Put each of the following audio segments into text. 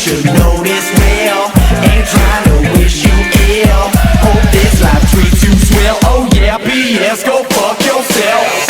should know this well. Ain't trying to wish you ill. Hope this life treats you swell. Oh yeah, BS, go fuck yourself.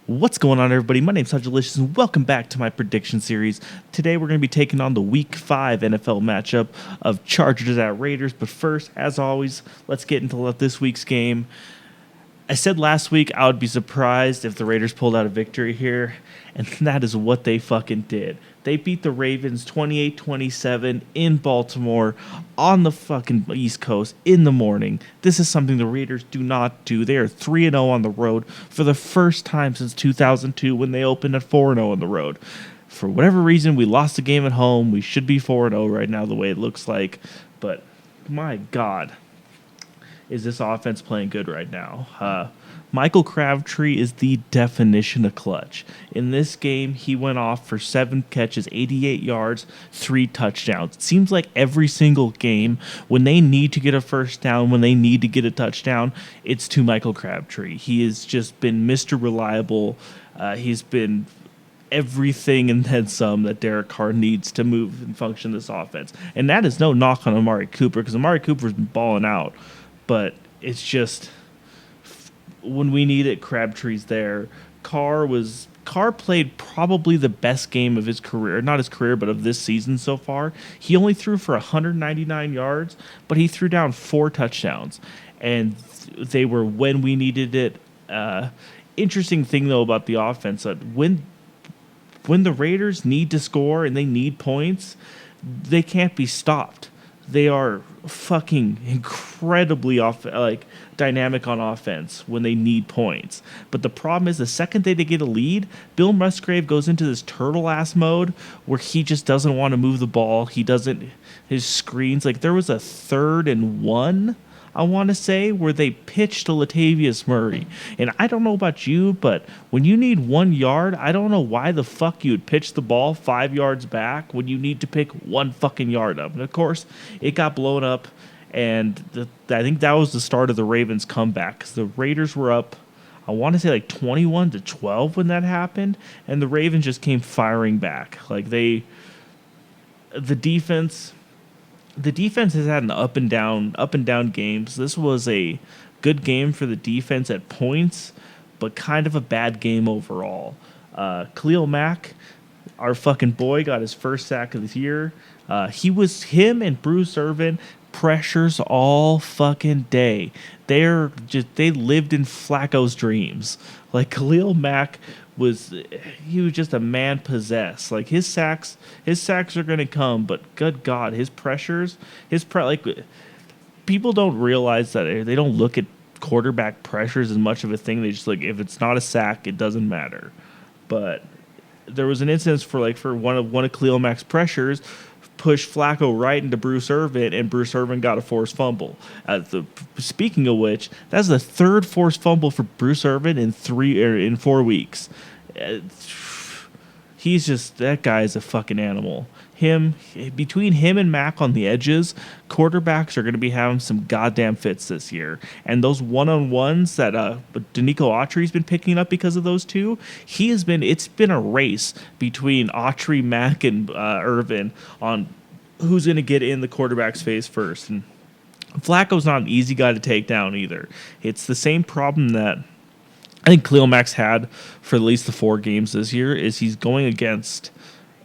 What's going on, everybody? My name's Hajilicious, and welcome back to my prediction series. Today, we're going to be taking on the Week 5 NFL matchup of Chargers at Raiders. But first, as always, let's get into this week's game. I said last week I would be surprised if the Raiders pulled out a victory here, and that is what they fucking did. They beat the Ravens 28-27 in Baltimore on the fucking East Coast in the morning. This is something the Raiders do not do. They are 3-0 on the road for the first time since 2002 when they opened at 4-0 on the road. For whatever reason, we lost the game at home. We should be 4-0 right now the way it looks like. But my God, is this offense playing good right now? Michael Crabtree is the definition of clutch. In this game, he went off for 7 catches, 88 yards, 3 touchdowns. It seems like every single game, when they need to get a first down, when they need to get a touchdown, it's to Michael Crabtree. He has just been Mr. Reliable. He's been everything and then some that Derek Carr needs to move and function this offense. And that is no knock on Amari Cooper, because Amari Cooper's been balling out. But it's just, when we need it, Crabtree's there. Carr played probably the best game of his career, not his career, but of this season so far. He only threw for 199 yards, but he threw down 4 touchdowns, and they were when we needed it. Interesting thing though about the offense, that when the Raiders need to score and they need points, they can't be stopped. They are fucking incredibly dynamic on offense when they need points. But the problem is, the second they get a lead, Bill Musgrave goes into this turtle ass mode where he just doesn't want to move the ball. His screens, like there was a 3rd and 1, I want to say, where they pitched to Latavius Murray. And I don't know about you, but when you need 1 yard, I don't know why the fuck you would pitch the ball 5 yards back when you need to pick 1 fucking yard up. And of course, it got blown up, and I think that was the start of the Ravens' comeback, because the Raiders were up, I want to say like 21-12 when that happened, and the Ravens just came firing back. Like the defense has had an up and down games. This was a good game for the defense at points, but kind of a bad game overall. Khalil Mack, our fucking boy, got his first sack of the year. Him and Bruce Irvin pressures all fucking day. They lived in Flacco's dreams. Like Khalil Mack was just a man possessed. Like his sacks are gonna come, but good God, his pressures, people don't realize that. They don't look at quarterback pressures as much of a thing. They just if it's not a sack, it doesn't matter. But there was an instance for one of Khalil Mack's pressures pushed Flacco right into Bruce Irvin, and Bruce Irvin got a forced fumble. Speaking of which, that's the 3rd forced fumble for Bruce Irvin in 4 weeks. That guy is a fucking animal. Between him and Mack on the edges, quarterbacks are going to be having some goddamn fits this year. And those one-on-ones that Danico Autry's been picking up because of those two, it's been a race between Autry, Mack, and Irvin on who's going to get in the quarterback's face first. And Flacco's not an easy guy to take down either. It's the same problem that I think Khalil Mack's had for at least the 4 games this year, is he's going against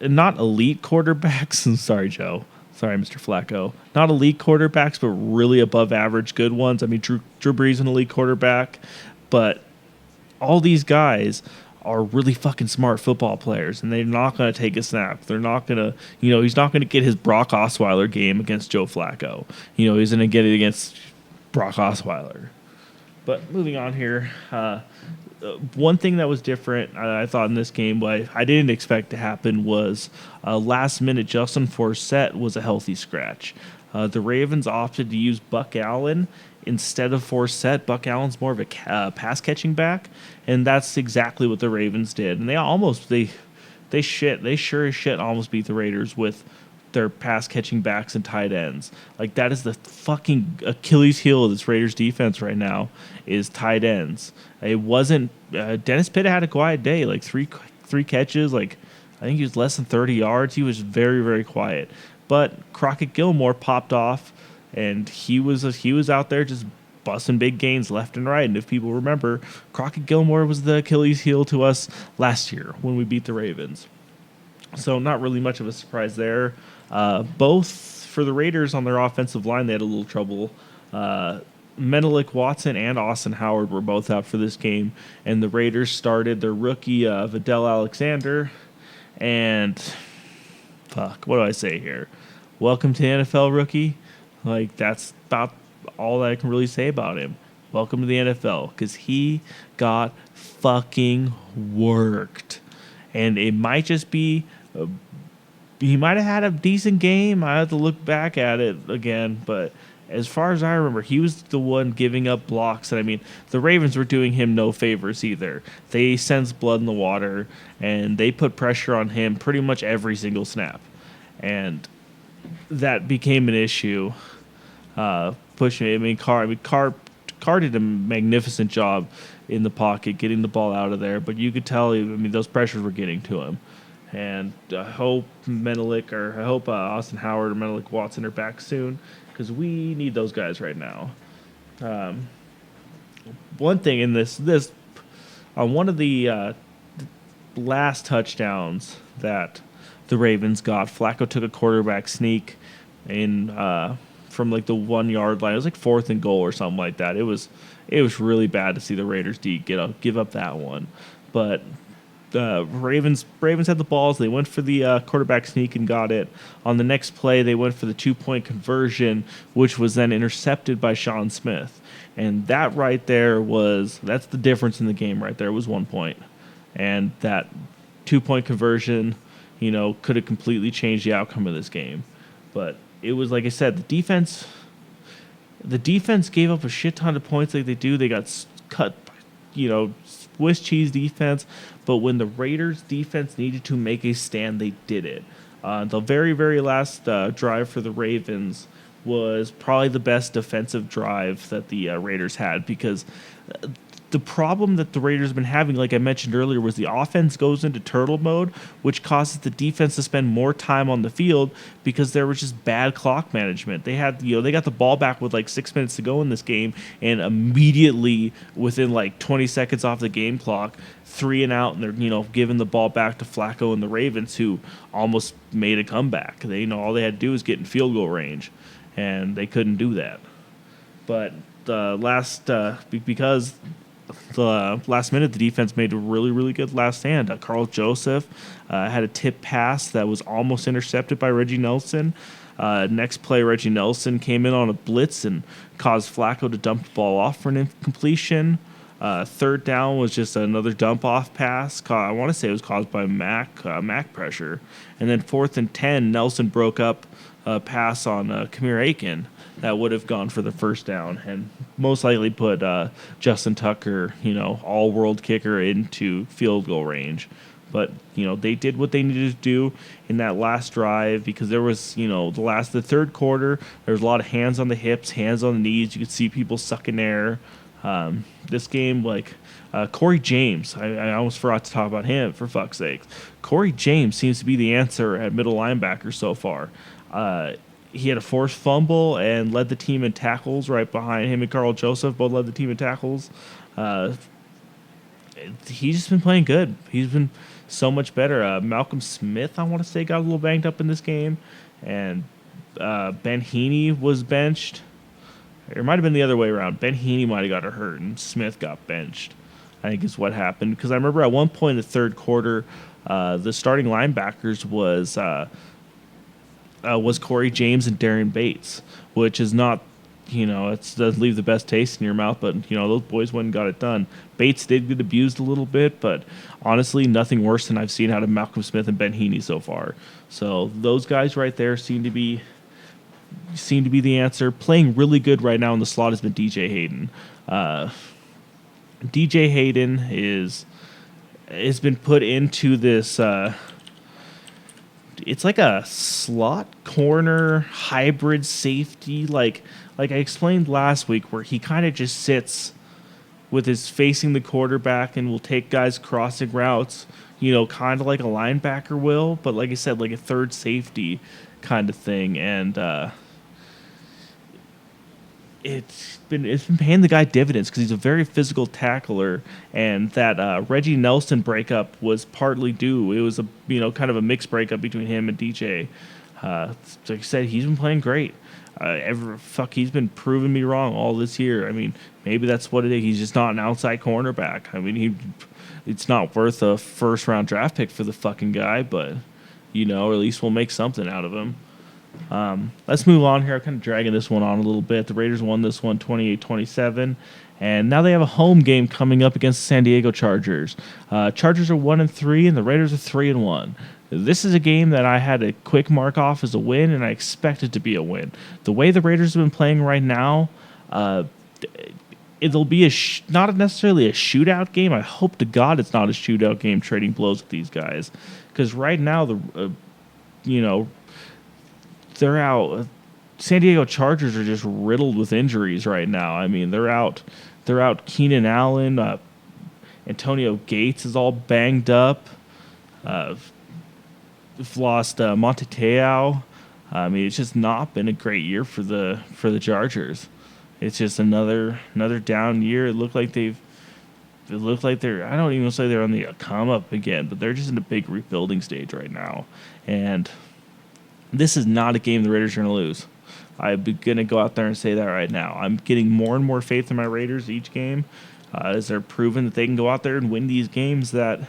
not elite quarterbacks. I'm sorry, Joe. Sorry, Mr. Flacco. Not elite quarterbacks, but really above average good ones. I mean, Drew Brees an elite quarterback, but all these guys are really fucking smart football players, and they're not going to take a snap. They're not going to, he's not going to get his Brock Osweiler game against Joe Flacco. He's going to get it against Brock Osweiler. But moving on here, one thing that was different, I thought, in this game, what I didn't expect to happen was last minute Justin Forsett was a healthy scratch. The Ravens opted to use Buck Allen instead of Forsett. Buck Allen's more of a pass catching back, and that's exactly what the Ravens did. And they sure as shit almost beat the Raiders with their pass catching backs and tight ends. Like, that is the fucking Achilles heel of this Raiders defense right now, is tight ends. It wasn't Dennis Pitta had a quiet day, like three catches, like I think he was less than 30 yards. He was very, very quiet. But Crockett Gilmore popped off, and he was out there just busting big gains left and right. And if people remember, Crockett Gilmore was the Achilles heel to us last year when we beat the Ravens. So not really much of a surprise there. Both for the Raiders on their offensive line, they had a little trouble. Menelik Watson and Austin Howard were both out for this game, and the Raiders started their rookie Vidal Alexander. And fuck, what do I say here? Welcome to the NFL, rookie. Like, that's about all that I can really say about him. Welcome to the NFL, because he got fucking worked. And it might just be, he might have had a decent game. I have to look back at it again, but as far as I remember, he was the one giving up blocks. And I mean, the Ravens were doing him no favors either. They sensed blood in the water, and they put pressure on him pretty much every single snap. And that became an issue. Pushing. I mean, Carr did a magnificent job in the pocket, getting the ball out of there. But you could tell, I mean, those pressures were getting to him. And I hope Austin Howard or Menelik Watson are back soon, because we need those guys right now. One thing in this on one of the last touchdowns that the Ravens got, Flacco took a quarterback sneak in from like the 1 yard line. It was like 4th and goal or something like that. It was really bad to see the Raiders D give up that one. But Ravens had the balls. They went for the quarterback sneak and got it. On the next play, they went for the 2-point conversion, which was then intercepted by Sean Smith. And that right there that's the difference in the game right there. It was 1 point. And that 2-point conversion, could have completely changed the outcome of this game. But it was, like I said, the defense gave up a shit ton of points like they do. They got cut, Swiss cheese defense. But when the Raiders defense needed to make a stand, they did it. The very, very last drive for the Ravens was probably the best defensive drive that the Raiders had, because the problem that the Raiders have been having, like I mentioned earlier, was the offense goes into turtle mode, which causes the defense to spend more time on the field because there was just bad clock management. They had, they got the ball back with like 6 minutes to go in this game, and immediately within like 20 seconds off the game clock, 3 and out, and they're giving the ball back to Flacco and the Ravens, who almost made a comeback. They all they had to do was get in field goal range, and they couldn't do that. But because the last minute, the defense made a really, really good last stand. Carl Joseph had a tip pass that was almost intercepted by Reggie Nelson. Next play, Reggie Nelson came in on a blitz and caused Flacco to dump the ball off for an incompletion. Third down was just another dump-off pass. I want to say it was caused by Mac pressure. And then 4th and 10, Nelson broke up a pass on Kamir Aiken that would have gone for the first down and most likely put Justin Tucker, all-world kicker, into field goal range. But, they did what they needed to do in that last drive, because there was, the third quarter, there was a lot of hands on the hips, hands on the knees. You could see people sucking air. This game, Corey James, I almost forgot to talk about him, for fuck's sake. Corey James seems to be the answer at middle linebacker so far. He had a forced fumble and led the team in tackles right behind him, and Carl Joseph both led the team in tackles. He's just been playing good. He's been so much better. Malcolm Smith, I want to say, got a little banged up in this game, and Ben Heaney was benched. It might have been the other way around. Ben Heaney might have got hurt, and Smith got benched, I think is what happened. Because I remember at one point in the third quarter, the starting linebackers was Corey James and Darren Bates, which is not, it doesn't leave the best taste in your mouth, but, those boys went and got it done. Bates did get abused a little bit, but honestly, nothing worse than I've seen out of Malcolm Smith and Ben Heaney so far. So those guys right there seem to be the answer. Playing really good right now in the slot has been DJ Hayden. DJ Hayden has been put into this... it's like a slot corner hybrid safety, like I explained last week, where he kind of just sits with his facing the quarterback and will take guys crossing routes, kind of like a linebacker will, but like I said, like a third safety kind of thing. And it's been paying the guy dividends because he's a very physical tackler, and that Reggie Nelson breakup was partly due. It was a kind of a mixed breakup between him and DJ. Like I said, he's been playing great. He's been proving me wrong all this year. I mean, maybe that's what it is. He's just not an outside cornerback. I mean, it's not worth a first round draft pick for the fucking guy, but or at least we'll make something out of him. Let's move on here. I'm kind of dragging this one on a little bit. The Raiders won this one 28-27, and now they have a home game coming up against the San Diego Chargers. Chargers are 1-3, and the Raiders are 3-1. This is a game that I had a quick mark off as a win, and I expect it to be a win. The way the Raiders have been playing right now, it'll be not necessarily a shootout game. I hope to God it's not a shootout game trading blows with these guys, because right now they're out. San Diego Chargers are just riddled with injuries right now. I mean, they're out Keenan Allen. Antonio Gates is all banged up. We've lost Monte Te'o. I mean, it's just not been a great year for the Chargers. It's just another down year. It looked like they're. I don't even say they're on the come up again, but they're just in a big rebuilding stage right now, and this is not a game the Raiders are going to lose. I'm going to go out there and say that right now. I'm getting more and more faith in my Raiders each game as they're proving that they can go out there and win these games that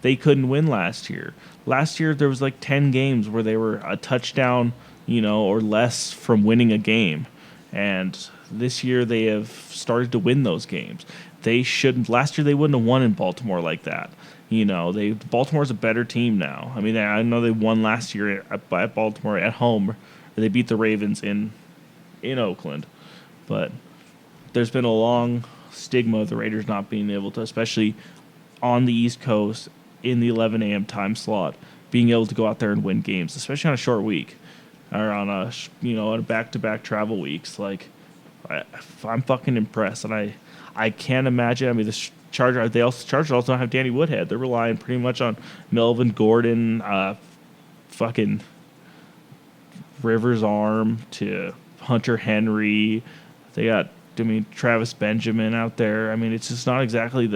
they couldn't win last year. Last year, there was like 10 games where they were a touchdown, or less from winning a game. And this year, they have started to win those games. They shouldn't. Last year, they wouldn't have won in Baltimore like that. Baltimore's a better team now. I mean, I know they won last year at Baltimore at home. They beat the Ravens in Oakland. But there's been a long stigma of the Raiders not being able to, especially on the East Coast in the 11 a.m. time slot, being able to go out there and win games, especially on a short week or on a back-to-back travel weeks. Like, I'm fucking impressed, and I can't imagine. I mean, the Chargers also don't have Danny Woodhead. They're relying pretty much on Melvin Gordon, fucking Rivers' arm to Hunter Henry. They got, Travis Benjamin out there. I mean, it's just not exactly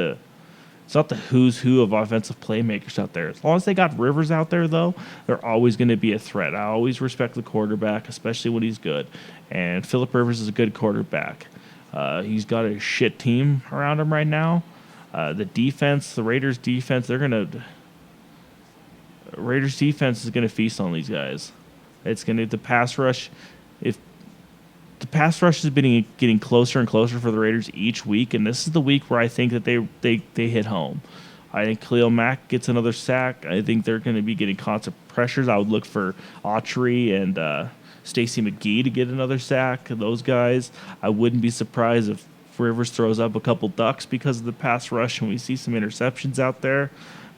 it's not the who's who of offensive playmakers out there. As long as they got Rivers out there, though, they're always going to be a threat. I always respect the quarterback, especially when he's good. And Phillip Rivers is a good quarterback. He's got a shit team around him right now. The defense, the Raiders' defense, Raiders' defense is going to feast on these guys. The pass rush. If the pass rush has been getting closer and closer for the Raiders each week, and this is the week where I think that they hit home. I think Khalil Mack gets another sack. I think they're going to be getting constant pressures. I would look for Autry and Stacey McGee to get another sack. Those guys, I wouldn't be surprised if Rivers throws up a couple ducks because of the pass rush, and we see some interceptions out there.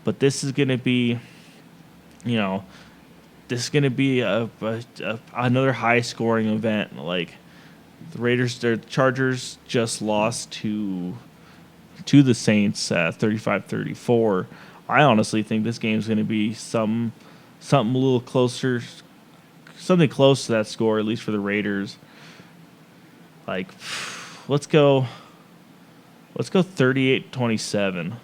But this is going to be, another high-scoring event. Like, the Chargers just lost to the Saints 35-34. I honestly think this game is going to be something a little closer, something close to that score, at least for the Raiders. Like, let's go 38-27.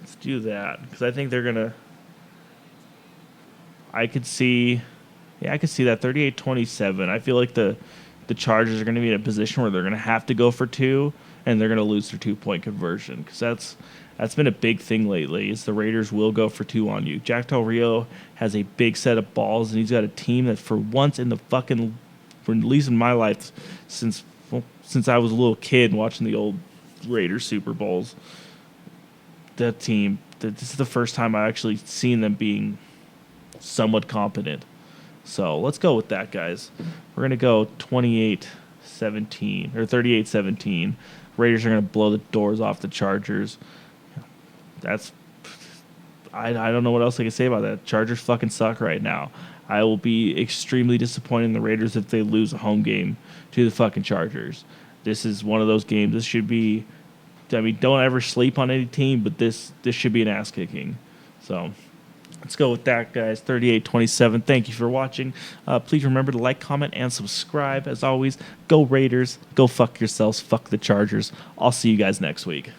Let's do that, because I think they're going to... I could see that 38-27. I feel like the Chargers are going to be in a position where they're going to have to go for two, and they're going to lose their 2-point conversion, because that's been a big thing lately, is the Raiders will go for two on you. Jack Del Rio has a big set of balls, and he's got a team that for once in the fucking, for at least in my life, since I was a little kid watching the old Raiders Super Bowls, this is the first time I actually seen them being somewhat competent. So let's go with that, guys. We're going to go 28-17 or 38-17. Raiders are going to blow the doors off the Chargers. I don't know what else I can say about that. Chargers fucking suck right now. I will be extremely disappointed in the Raiders if they lose a home game to the fucking Chargers. This is one of those games. This should be. I mean, don't ever sleep on any team, but this should be an ass kicking. So let's go with that, guys. 38-27. Thank you for watching. Please remember to like, comment, and subscribe. As always, go Raiders. Go fuck yourselves. Fuck the Chargers. I'll see you guys next week.